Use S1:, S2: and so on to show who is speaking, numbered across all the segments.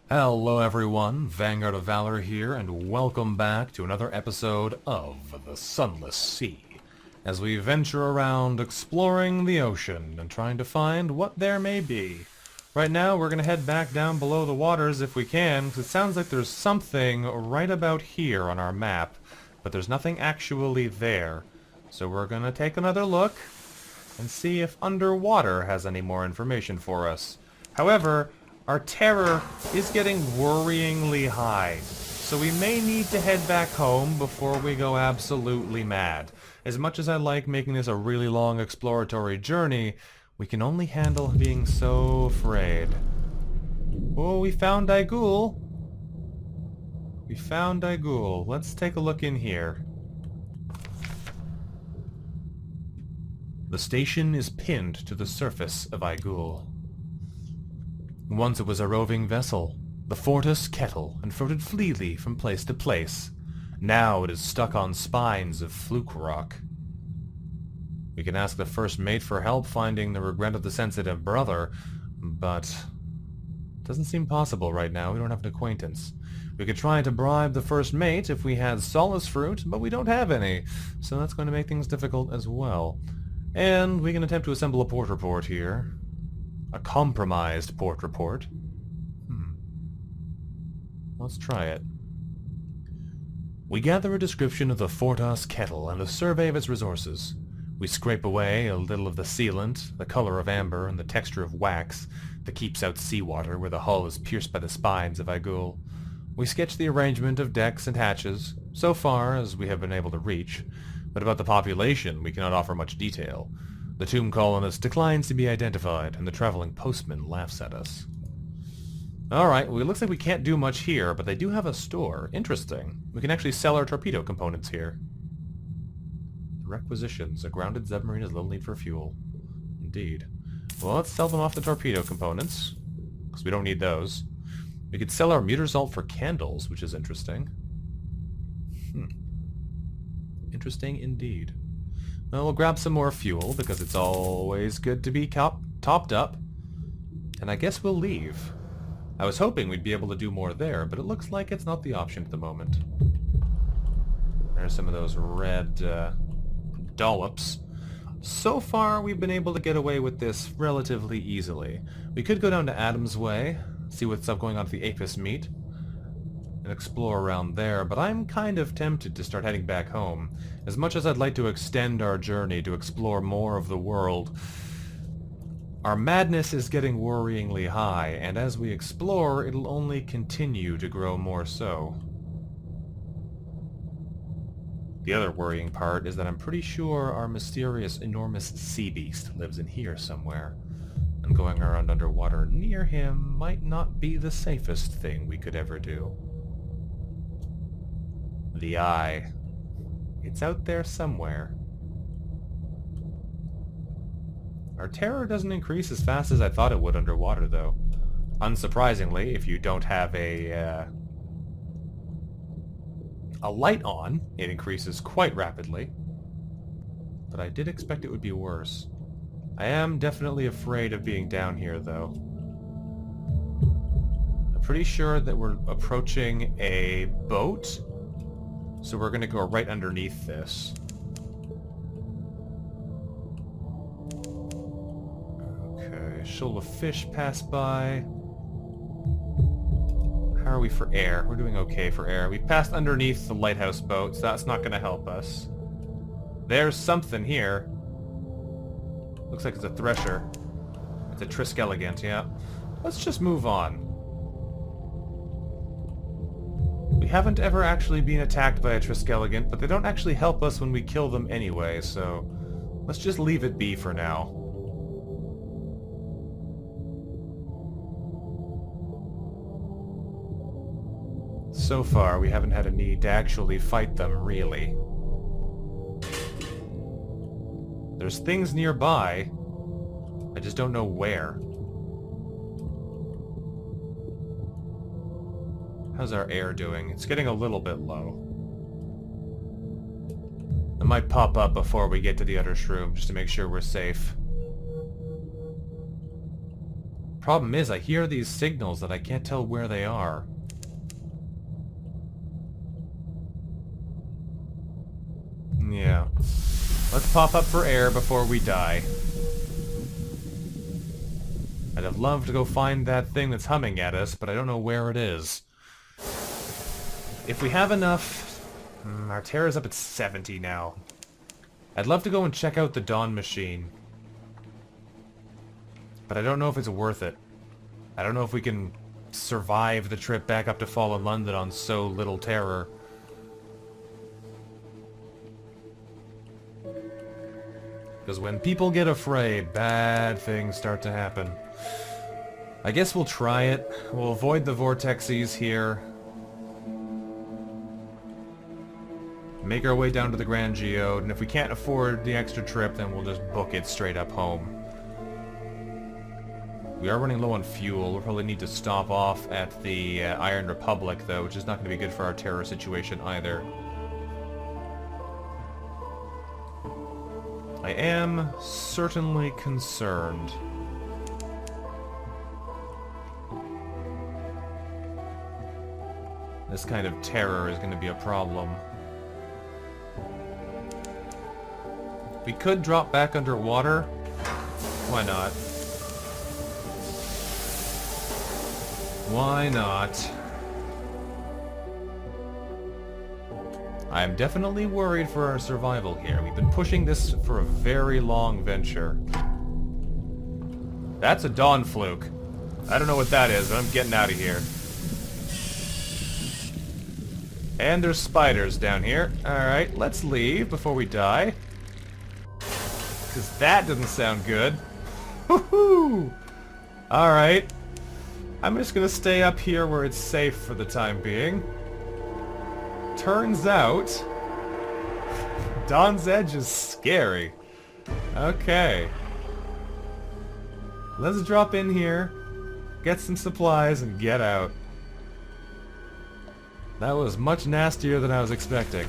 S1: Hello everyone, VanguardOfValor here, and welcome back to another episode of the Sunless Sea, as we venture around exploring the ocean and trying to find what there may be. Right now we're going to head back down below the waters if we can, because it sounds like there's something right about here on our map, but there's nothing actually there. So we're going to take another look and see if underwater has any more information for us. However, our terror is getting worryingly high, so we may need to head back home before we go absolutely mad. As much as I like making this a really long exploratory journey, we can only handle being so afraid. Oh, we found Daigul. We found Daigul. Let's take a look in here. The station is pinned to the surface of Daigul. Once it was a roving vessel, the Fortis kettle, and floated freely from place to place. Now it is stuck on spines of fluke rock. We can ask the first mate for help finding the regret of the sensitive brother, but it doesn't seem possible right now. We don't have an acquaintance. We could try to bribe the first mate if we had solace fruit, but we don't have any, so that's going to make things difficult as well. And we can attempt to assemble a port report here. A compromised port report. Let's try it. We gather a description of the Fortis kettle and a survey of its resources. We scrape away a little of the sealant, the color of amber, and the texture of wax that keeps out seawater where the hull is pierced by the spines of Daigul. We sketch the arrangement of decks and hatches, so far as we have been able to reach, but about the population we cannot offer much detail. The tomb colonist declines to be identified, and the traveling postman laughs at us. Alright, well, it looks like we can't do much here, but they do have a store. Interesting. We can actually sell our torpedo components here. Requisitions. A grounded Zubmariner has little need for fuel. Indeed. Well, let's sell them off the torpedo components, because we don't need those. We could sell our muter salt for candles, which is interesting. Interesting indeed. Well, we'll grab some more fuel, because it's always good to be topped up. And I guess we'll leave. I was hoping we'd be able to do more there, but it looks like it's not the option at the moment. There's some of those red dollops. So far, we've been able to get away with this relatively easily. We could go down to Adam's Way, see what's up going on at the Apis meet, and explore around there, but I'm kind of tempted to start heading back home. As much as I'd like to extend our journey to explore more of the world, our madness is getting worryingly high, and as we explore, it'll only continue to grow more so. The other worrying part is that I'm pretty sure our mysterious enormous sea beast lives in here somewhere, and going around underwater near him might not be the safest thing we could ever do. The eye. It's out there somewhere. Our terror doesn't increase as fast as I thought it would underwater, though. Unsurprisingly, if you don't have a light on, it increases quite rapidly. But I did expect it would be worse. I am definitely afraid of being down here, though. I'm pretty sure that we're approaching a boat, so we're going to go right underneath this. Okay, a shoal of fish pass by. How are we for air? We're doing okay for air. We passed underneath the lighthouse boat, so that's not going to help us. There's something here. Looks like it's a thresher. It's a Triskeliant, yeah. Let's just move on. We haven't ever actually been attacked by a Triskeliant, but they don't actually help us when we kill them anyway, so let's just leave it be for now. So far, we haven't had a need to actually fight them, really. There's things nearby. I just don't know where. How's our air doing? It's getting a little bit low. It might pop up before we get to the other shroom, just to make sure we're safe. Problem is, I hear these signals that I can't tell where they are. Yeah. Let's pop up for air before we die. I'd have loved to go find that thing that's humming at us, but I don't know where it is. If we have enough... our terror's up at 70 now. I'd love to go and check out the Dawn machine. But I don't know if it's worth it. I don't know if we can survive the trip back up to Fallen London on so little terror. Because when people get afraid, bad things start to happen. I guess we'll try it. We'll avoid the vortexes here. Make our way down to the Grand Geode, and if we can't afford the extra trip, then we'll just book it straight up home. We are running low on fuel. We'll probably need to stop off at the Iron Republic, though, which is not going to be good for our terror situation either. I am certainly concerned. This kind of terror is going to be a problem. We could drop back underwater. Why not? Why not? I'm definitely worried for our survival here. We've been pushing this for a very long venture. That's a Dawn fluke. I don't know what that is, but I'm getting out of here. And there's spiders down here. Alright, let's leave before we die. Because that doesn't sound good. Woohoo! Alright. I'm just gonna stay up here where it's safe for the time being. Turns out... Dawn's Edge is scary. Okay. Let's drop in here, get some supplies, and get out. That was much nastier than I was expecting.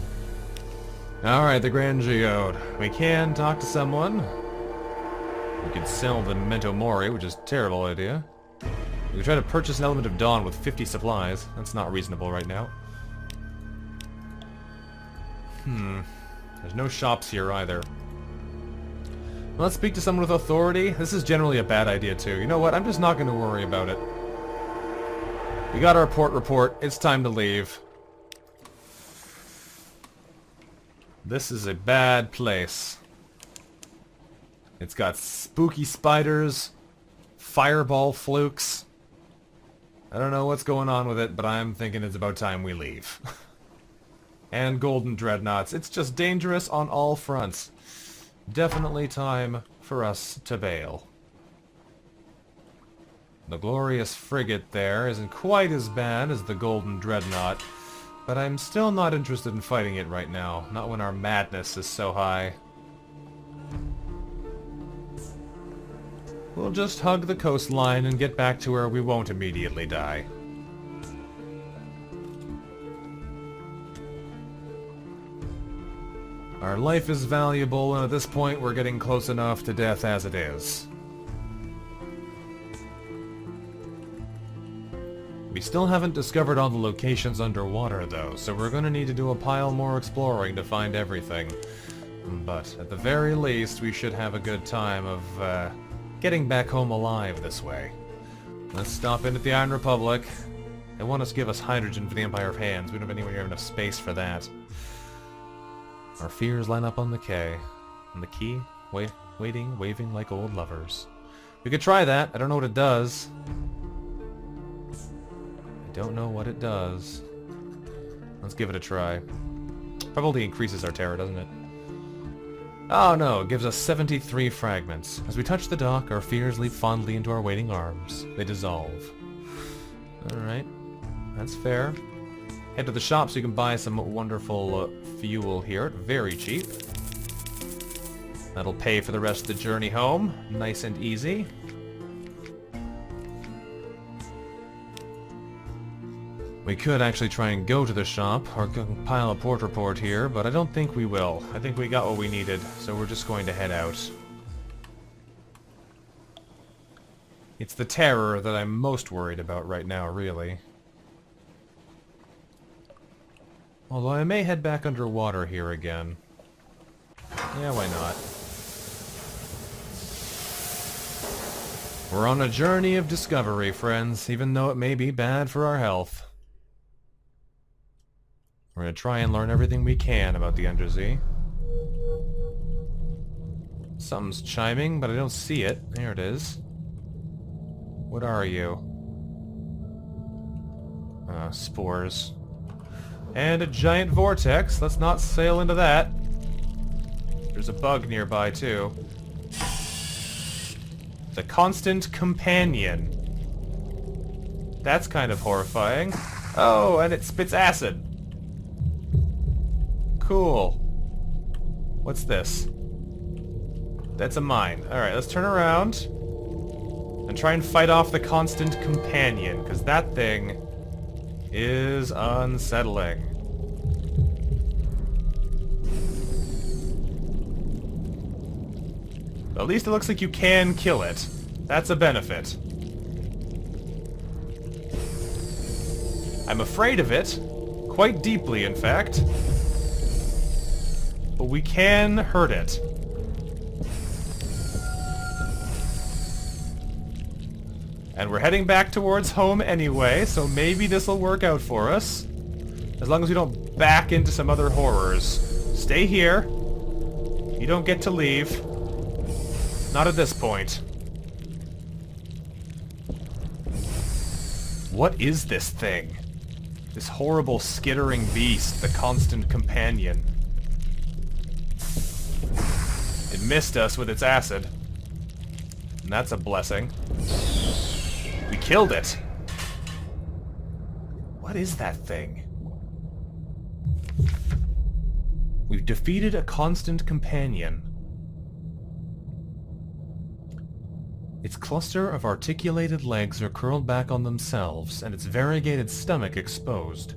S1: Alright, the Grand Geode. We can talk to someone. We can sell the Memento Mori, which is a terrible idea. We can try to purchase an element of Dawn with 50 supplies. That's not reasonable right now. There's no shops here either. Let's speak to someone with authority. This is generally a bad idea too. You know what? I'm just not going to worry about it. We got our port report. It's time to leave. This is a bad place. It's got spooky spiders, fireball flukes. I don't know what's going on with it, but I'm thinking it's about time we leave. And golden dreadnoughts. It's just dangerous on all fronts. Definitely time for us to bail. The glorious frigate there isn't quite as bad as the golden dreadnought, but I'm still not interested in fighting it right now, not when our madness is so high. We'll just hug the coastline and get back to where we won't immediately die. Our life is valuable, and at this point we're getting close enough to death as it is. We still haven't discovered all the locations underwater, though, so we're going to need to do a pile more exploring to find everything. But at the very least, we should have a good time of getting back home alive this way. Let's stop in at the Iron Republic. They want us to give us hydrogen for the Empire of Hands. We don't have anywhere near enough space for that. Our fears line up on the quay. On the quay, waiting, waving like old lovers. We could try that. I don't know what it does. I don't know what it does. Let's give it a try. Probably increases our terror, doesn't it? Oh no, it gives us 73 fragments. As we touch the dock, our fears leap fondly into our waiting arms. They dissolve. Alright. That's fair. Head to the shop so you can buy some wonderful fuel here. Very cheap. That'll pay for the rest of the journey home. Nice and easy. We could actually try and go to the shop, or compile a port report here, but I don't think we will. I think we got what we needed, so we're just going to head out. It's the terror that I'm most worried about right now, really. Although I may head back underwater here again. Yeah, why not? We're on a journey of discovery, friends, even though it may be bad for our health. We're gonna try and learn everything we can about the Undersea. Something's chiming, but I don't see it. There it is. What are you? Spores. And a giant vortex. Let's not sail into that. There's a bug nearby, too. The constant companion. That's kind of horrifying. Oh, and it spits acid. Cool. What's this? That's a mine. Alright, let's turn around and try and fight off the constant companion, because that thing is unsettling. But at least it looks like you can kill it. That's a benefit. I'm afraid of it. Quite deeply, in fact. But we can hurt it. And we're heading back towards home anyway, so maybe this'll work out for us. As long as we don't back into some other horrors. Stay here. You don't get to leave. Not at this point. What is this thing? This horrible skittering beast, the constant companion. It missed us with its acid. And that's a blessing. We killed it! What is that thing? We've defeated a constant companion. Its cluster of articulated legs are curled back on themselves, and its variegated stomach exposed.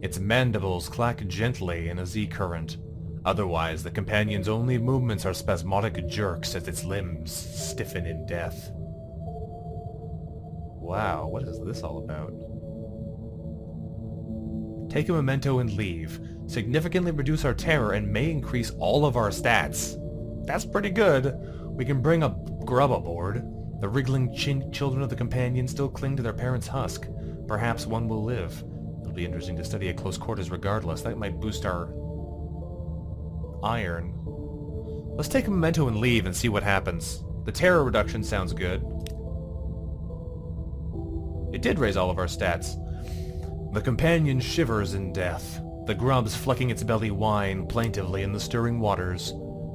S1: Its mandibles clack gently in a Z-current. Otherwise, the companion's only movements are spasmodic jerks as its limbs stiffen in death. Wow, what is this all about? Take a memento and leave. Significantly reduce our terror and may increase all of our stats. That's pretty good. We can bring a grub aboard. The wriggling children of the companion still cling to their parents' husk. Perhaps one will live. It'll be interesting to study at close quarters regardless. That might boost our iron. Let's take a memento and leave and see what happens. The terror reduction sounds good. It did raise all of our stats. The companion shivers in death. The grubs flecking its belly whine plaintively in the stirring waters.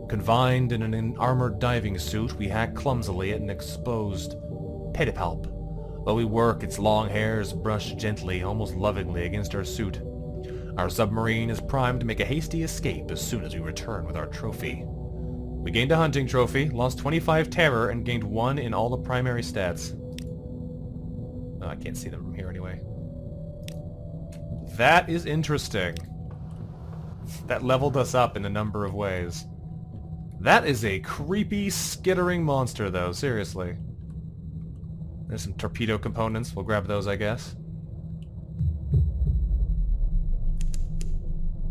S1: Confined in an armored diving suit, we hack clumsily at an exposed pedipalp. While we work, its long hairs brush gently, almost lovingly, against our suit. Our submarine is primed to make a hasty escape as soon as we return with our trophy. We gained a hunting trophy, lost 25 terror, and gained 1 in all the primary stats. Oh, I can't see them from here anyway. That is interesting. That leveled us up in a number of ways. That is a creepy, skittering monster, though, seriously. There's some torpedo components. We'll grab those, I guess.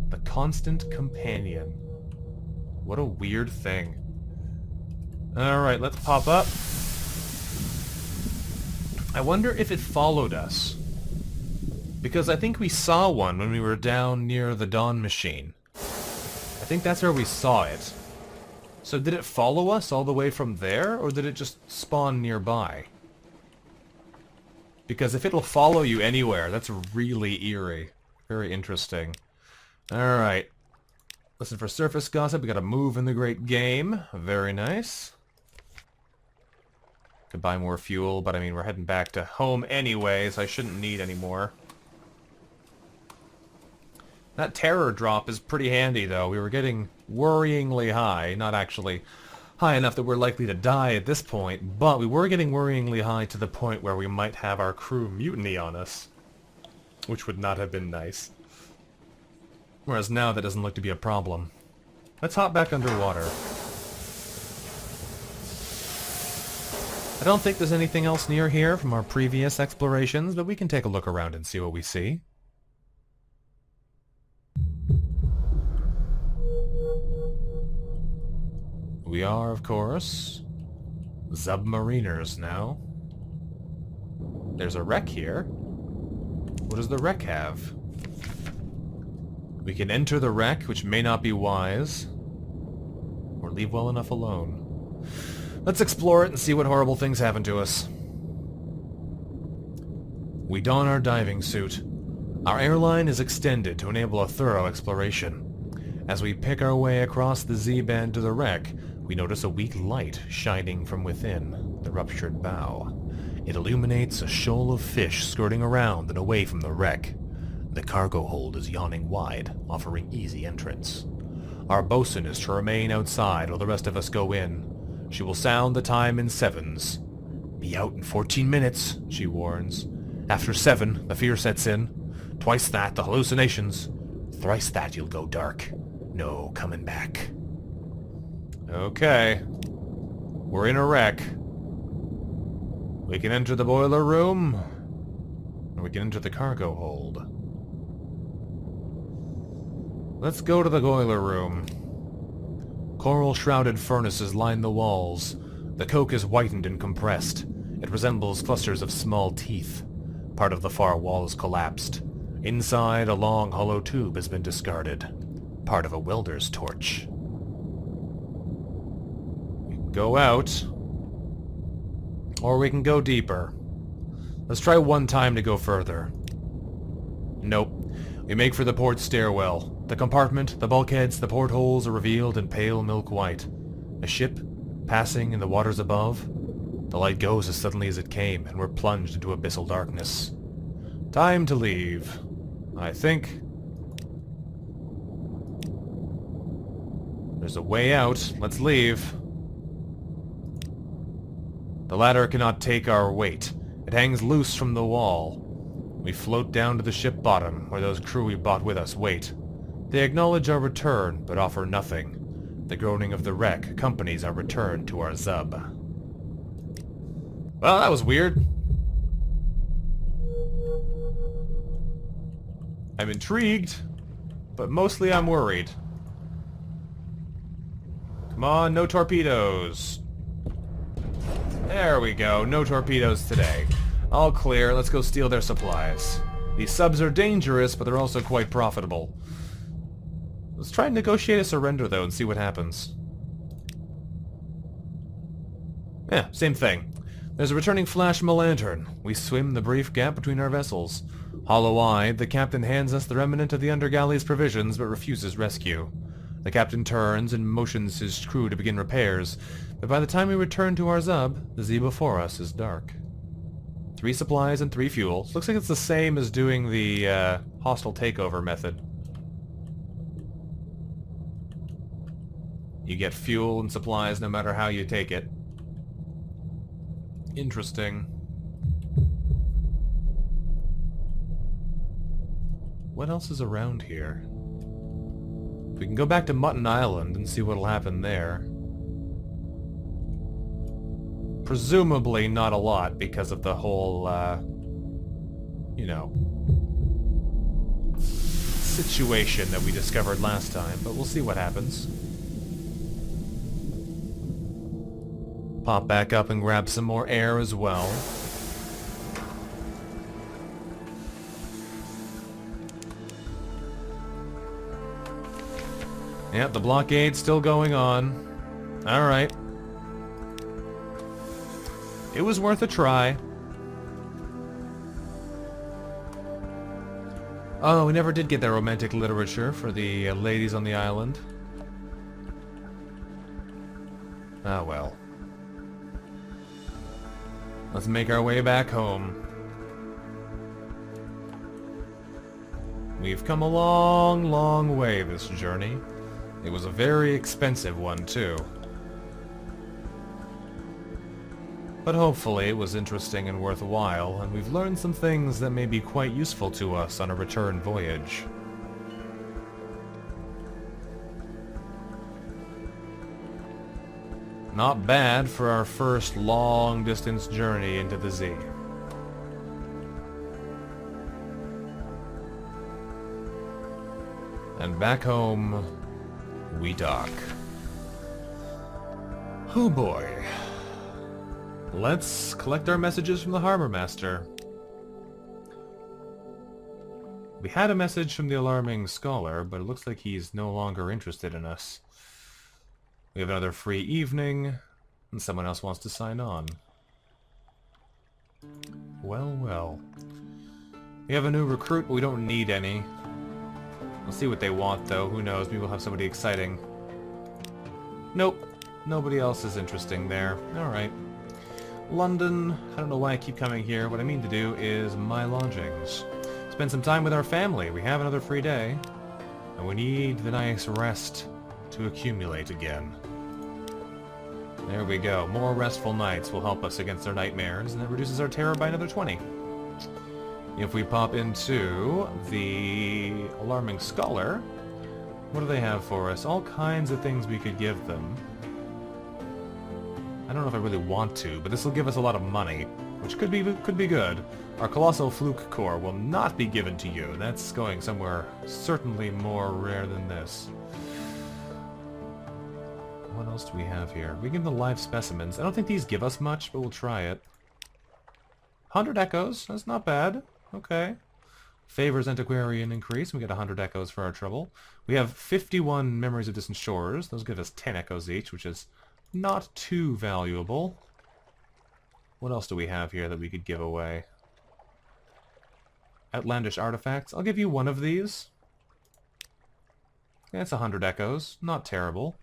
S1: The constant companion. What a weird thing. Alright, let's pop up. I wonder if it followed us. Because I think we saw one when we were down near the Dawn Machine. I think that's where we saw it. So did it follow us all the way from there, or did it just spawn nearby? Because if it'll follow you anywhere, that's really eerie. Very interesting. Alright. Listen for surface gossip. We got a move in the great game. Very nice. Could buy more fuel, but I mean, we're heading back to home anyway, so I shouldn't need any more. That terror drop is pretty handy, though. We were getting worryingly high. Not actually high enough that we're likely to die at this point, but we were getting worryingly high to the point where we might have our crew mutiny on us. Which would not have been nice. Whereas now that doesn't look to be a problem. Let's hop back underwater. I don't think there's anything else near here from our previous explorations, but we can take a look around and see what we see. We are, of course, Zubmariners now. There's a wreck here. What does the wreck have? We can enter the wreck, which may not be wise, or leave well enough alone. Let's explore it and see what horrible things happen to us. We don our diving suit. Our airline is extended to enable a thorough exploration. As we pick our way across the Z-band to the wreck, we notice a weak light shining from within the ruptured bow. It illuminates a shoal of fish skirting around and away from the wreck. The cargo hold is yawning wide, offering easy entrance. Our bosun is to remain outside while the rest of us go in. She will sound the time in sevens. Be out in 14 minutes, she warns. After 7, the fear sets in. Twice that, the hallucinations. Thrice that, you'll go dark. No coming back. Okay. We're in a wreck. We can enter the boiler room, or we can enter the cargo hold. Let's go to the boiler room. Coral-shrouded furnaces line the walls. The coke is whitened and compressed. It resembles clusters of small teeth. Part of the far wall is collapsed. Inside, a long hollow tube has been discarded. Part of a welder's torch. We can go out, or we can go deeper. Let's try one time to go further. Nope. We make for the port stairwell. The compartment, the bulkheads, the portholes are revealed in pale milk white. A ship, passing in the waters above. The light goes as suddenly as it came, and we're plunged into abyssal darkness. Time to leave, I think. There's a way out. Let's leave. The ladder cannot take our weight. It hangs loose from the wall. We float down to the ship bottom, where those crew we brought with us wait. They acknowledge our return, but offer nothing. The groaning of the wreck accompanies our return to our Zub. Well, that was weird. I'm intrigued, but mostly I'm worried. Come on, no torpedoes. There we go, no torpedoes today. All clear, let's go steal their supplies. These subs are dangerous, but they're also quite profitable. Let's try and negotiate a surrender, though, and see what happens. Yeah, same thing. There's a returning flash from a lantern. We swim the brief gap between our vessels. Hollow-eyed, the captain hands us the remnant of the undergalley's provisions, but refuses rescue. The captain turns and motions his crew to begin repairs, but by the time we return to our Zub, the Z before us is dark. 3 supplies and 3 fuel. Looks like it's the same as doing the hostile takeover method. You get fuel and supplies no matter how you take it. Interesting. What else is around here? We can go back to Mutton Island and see what'll happen there. Presumably not a lot because of the whole, you know, situation that we discovered last time, but we'll see what happens. Pop back up and grab some more air as well. Yep, the blockade's still going on. Alright. It was worth a try. Oh, we never did get that romantic literature for the ladies on the island. Ah, well. Let's make our way back home. We've come a long, long way this journey. It was a very expensive one, too. But hopefully it was interesting and worthwhile, and we've learned some things that may be quite useful to us on a return voyage. Not bad for our first long-distance journey into the sea. And back home, we dock. Oh boy. Let's collect our messages from the Harbor Master. We had a message from the Alarming Scholar, but it looks like he's no longer interested in us. We have another free evening, and someone else wants to sign on. Well, well. We have a new recruit, but we don't need any. We'll see what they want, though. Who knows? Maybe we'll have somebody exciting. Nope. Nobody else is interesting there. Alright. London. I don't know why I keep coming here. What I mean to do is my lodgings. Spend some time with our family. We have another free day. And we need the nice rest to accumulate again. There we go. More restful nights will help us against our nightmares, and that reduces our terror by another 20. If we pop into the Alarming Scholar, what do they have for us? All kinds of things we could give them. I don't know if I really want to, but this will give us a lot of money, which could be good. Our Colossal Fluke Core will not be given to you. That's going somewhere certainly more rare than this. What else do we have here? We give them the live specimens. I don't think these give us much, but we'll try it. 100 echoes. That's not bad. Okay. Favors Antiquarian increase. We get 100 echoes for our trouble. We have 51 Memories of Distant Shores. Those give us 10 echoes each, which is not too valuable. What else do we have here that we could give away? Outlandish Artifacts. I'll give you one of these. That's 100 echoes. Not terrible.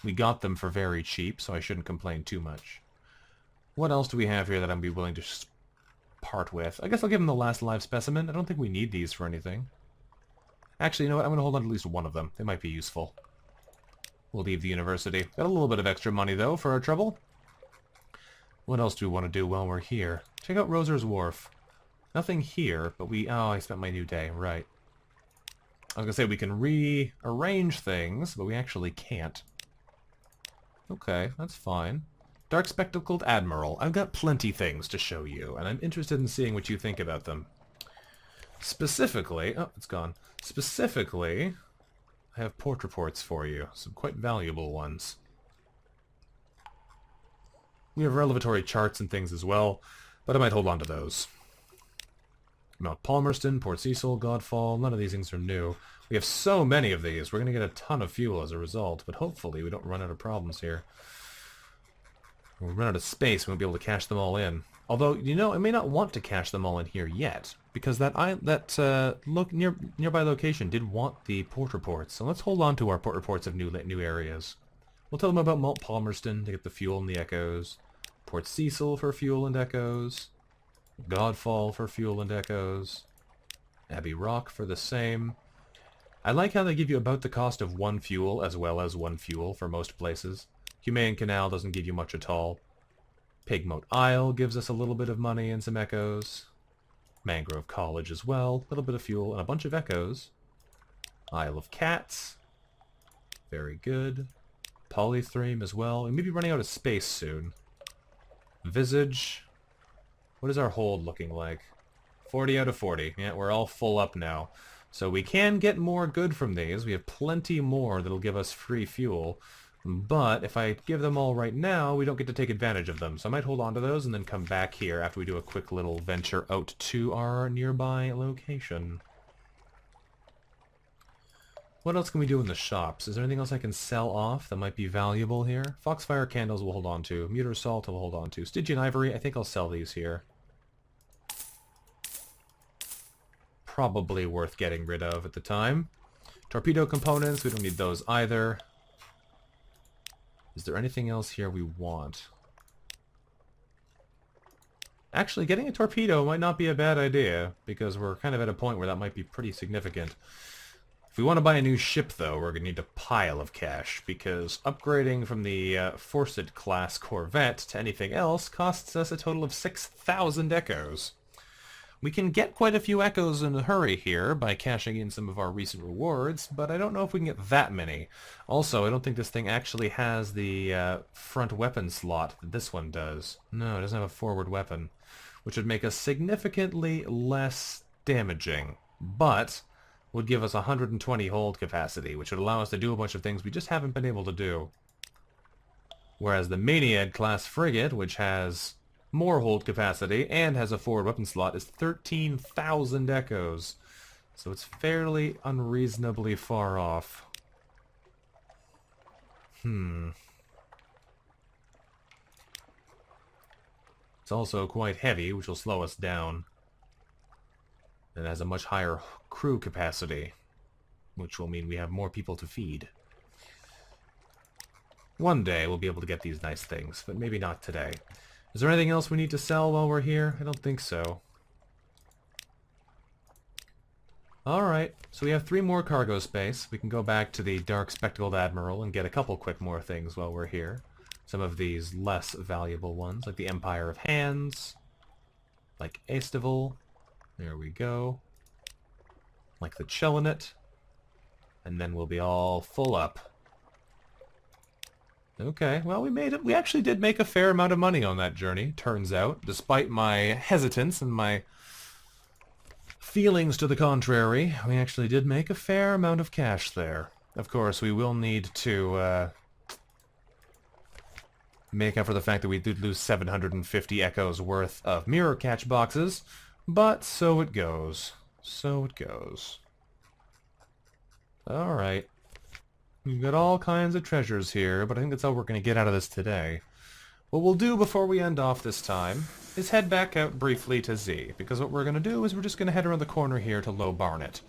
S1: We got them for very cheap, so I shouldn't complain too much. What else do we have here that I'd be willing to part with? I guess I'll give them the last live specimen. I don't think we need these for anything. Actually, you know what? I'm going to hold on to at least one of them. They might be useful. We'll leave the university. Got a little bit of extra money, though, for our trouble. What else do we want to do while we're here? Check out Roser's Wharf. Nothing here, but we... Oh, I spent my new day. Right. I was going to say we can rearrange things, but we actually can't. Okay, that's fine. Dark Spectacled Admiral. I've got plenty things to show you, and I'm interested in seeing what you think about them. Specifically... Oh, it's gone. Specifically, I have port reports for you. Some quite valuable ones. We have revelatory charts and things as well, but I might hold on to those. Mount Palmerston, Port Cecil, Godfall, none of these things are new. We have so many of these, we're going to get a ton of fuel as a result, but hopefully we don't run out of problems here. When we run out of space, we won't be able to cache them all in. Although, you know, I may not want to cache them all in here yet, because that nearby location did want the port reports, so let's hold on to our port reports of new areas. We'll tell them about Mount Palmerston to get the fuel and the echoes, Port Cecil for fuel and echoes, Godfall for fuel and echoes, Abbey Rock for the same. I like how they give you about the cost of one fuel as well as one fuel for most places. Humane Canal doesn't give you much at all. Pigmote Isle gives us a little bit of money and some echoes. Mangrove College as well, a little bit of fuel and a bunch of echoes. Isle of Cats, very good. Polythreme as well. We may be running out of space soon. Visage. What is our hold looking like? 40 out of 40. Yeah, we're all full up now. So we can get more good from these. We have plenty more that'll give us free fuel. But if I give them all right now, we don't get to take advantage of them. So I might hold on to those and then come back here after we do a quick little venture out to our nearby location. What else can we do in the shops? Is there anything else I can sell off that might be valuable here? Foxfire candles we'll hold on to. Muter salt we'll hold on to. Stygian ivory, I think I'll sell these here. Probably worth getting rid of at the time. Torpedo components, we don't need those either. Is there anything else here we want? Actually, getting a torpedo might not be a bad idea, because we're kind of at a point where that might be pretty significant. If we want to buy a new ship, though, we're going to need a pile of cash, because upgrading from the Fawcett-class corvette to anything else costs us a total of 6,000 echoes. We can get quite a few echoes in a hurry here by cashing in some of our recent rewards, but I don't know if we can get that many. Also, I don't think this thing actually has the front weapon slot that this one does. No, it doesn't have a forward weapon, which would make us significantly less damaging, but would give us 120 hold capacity, which would allow us to do a bunch of things we just haven't been able to do. Whereas the Maniad class frigate, which has more hold capacity and has a forward weapon slot, is 13,000 echoes. So it's fairly unreasonably far off. It's also quite heavy, which will slow us down. It has a much higher crew capacity, which will mean we have more people to feed. One day we'll be able to get these nice things, but maybe not today. Is there anything else we need to sell while we're here? I don't think so. Alright, so we have 3 more cargo space. We can go back to the Dark Spectacled Admiral and get a couple quick more things while we're here. Some of these less valuable ones, like the Empire of Hands, like Aestival. There we go. Like the Chelinet. And then we'll be all full up. Okay, well, we made it. We actually did make a fair amount of money on that journey, turns out, despite my hesitance and my feelings to the contrary. We actually did make a fair amount of cash there. Of course, we will need to make up for the fact that we did lose 750 echoes worth of mirror catch boxes, but so it goes. So it goes. Alright. We've got all kinds of treasures here, but I think that's all we're going to get out of this today. What we'll do before we end off this time is head back out briefly to Z, because what we're going to do is we're just going to head around the corner here to Low Barnet.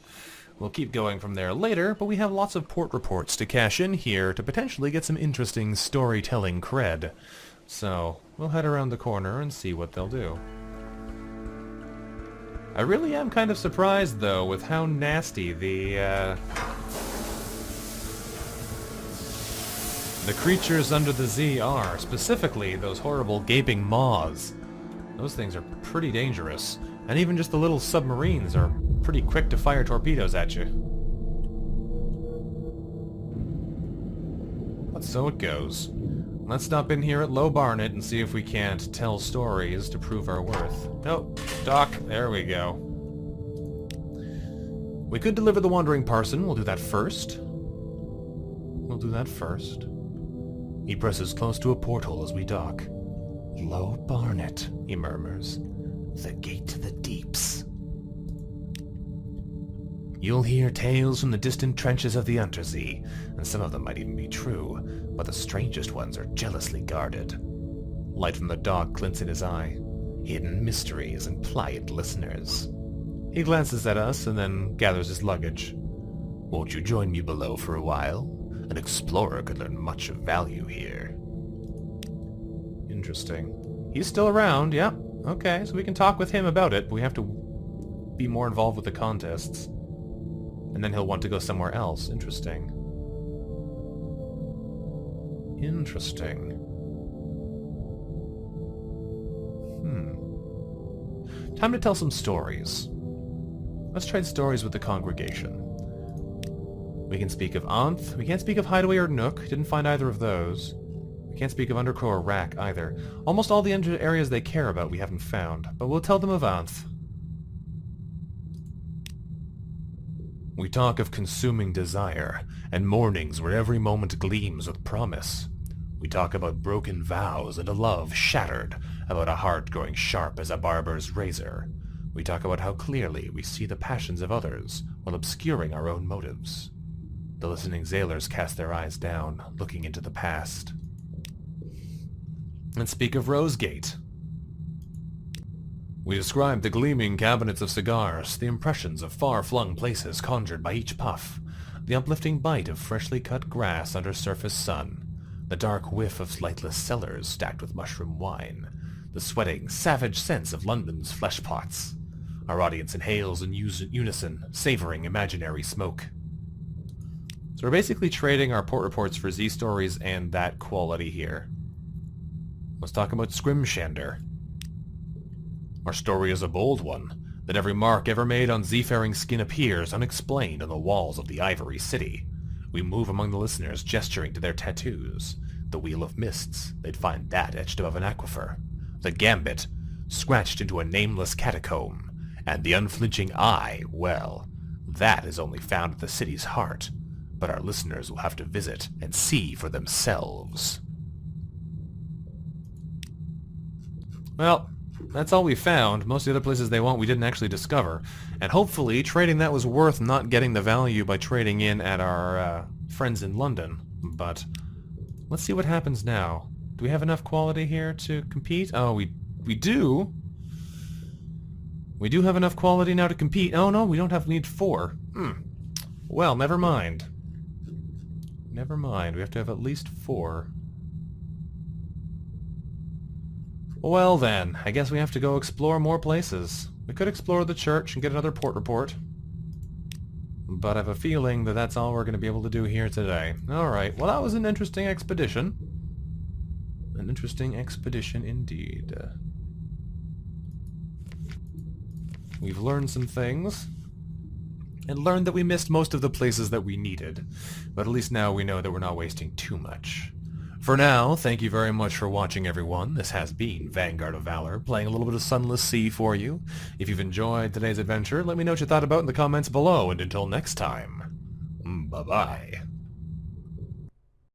S1: We'll keep going from there later, but we have lots of port reports to cash in here to potentially get some interesting storytelling cred. So, we'll head around the corner and see what they'll do. I really am kind of surprised, though, with how nasty the creatures under the Z are, specifically those horrible gaping maws. Those things are pretty dangerous, and even just the little submarines are pretty quick to fire torpedoes at you. But so it goes. Let's stop in here at Low Barnet and see if we can't tell stories to prove our worth. Oh, dock, there we go. We could deliver the Wandering Parson, we'll do that first. He presses close to a porthole as we dock. Low Barnet, he murmurs. The gate to the deeps. You'll hear tales from the distant trenches of the Untersea, and some of them might even be true, but the strangest ones are jealously guarded. Light from the dock glints in his eye. Hidden mysteries and pliant listeners. He glances at us and then gathers his luggage. Won't you join me below for a while? An explorer could learn much of value here. Interesting. He's still around, yep. Okay, so we can talk with him about it, but we have to be more involved with the contests. And then he'll want to go somewhere else. Interesting. Time to tell some stories. Let's trade stories with the congregation. We can speak of Anth. We can't speak of Hideaway or Nook. Didn't find either of those. We can't speak of Undercrow or Rack either. Almost all the areas they care about we haven't found, but we'll tell them of Anth. We talk of consuming desire, and mornings where every moment gleams with promise. We talk about broken vows and a love shattered, about a heart growing sharp as a barber's razor. We talk about how clearly we see the passions of others, while obscuring our own motives. The listening sailors cast their eyes down, looking into the past. And speak of Rosegate. We describe the gleaming cabinets of cigars, the impressions of far-flung places conjured by each puff, the uplifting bite of freshly cut grass under surface sun, the dark whiff of lightless cellars stacked with mushroom wine, the sweating, savage sense of London's flesh pots. Our audience inhales in unison, savoring imaginary smoke. So we're basically trading our port reports for Z stories and that quality here. Let's talk about Scrimshander. Our story is a bold one. that every mark ever made on seafaring skin appears unexplained on the walls of the Ivory City. We move among the listeners, gesturing to their tattoos. The Wheel of Mists, they'd find that etched above an aquifer. The Gambit, scratched into a nameless catacomb. And the unflinching eye, well, that is only found at the city's heart. But our listeners will have to visit and see for themselves. Well, that's all we found. Most of the other places they want we didn't actually discover. And hopefully trading that was worth not getting the value by trading in at our friends in London. But let's see what happens now. Do we have enough quality here to compete? Oh, we do. We do have enough quality now to compete. Oh no, we don't have, we need 4. Well, never mind. Never mind, we have to have at least 4. Well then, I guess we have to go explore more places. We could explore the church and get another port report. But I have a feeling that that's all we're going to be able to do here today. Alright, well that was an interesting expedition. An interesting expedition indeed. We've learned some things. And learned that we missed most of the places that we needed. But at least now we know that we're not wasting too much. For now, thank you very much for watching, everyone. This has been Vanguard of Valor, playing a little bit of Sunless Sea for you. If you've enjoyed today's adventure, let me know what you thought about in the comments below, and until next time, bye-bye.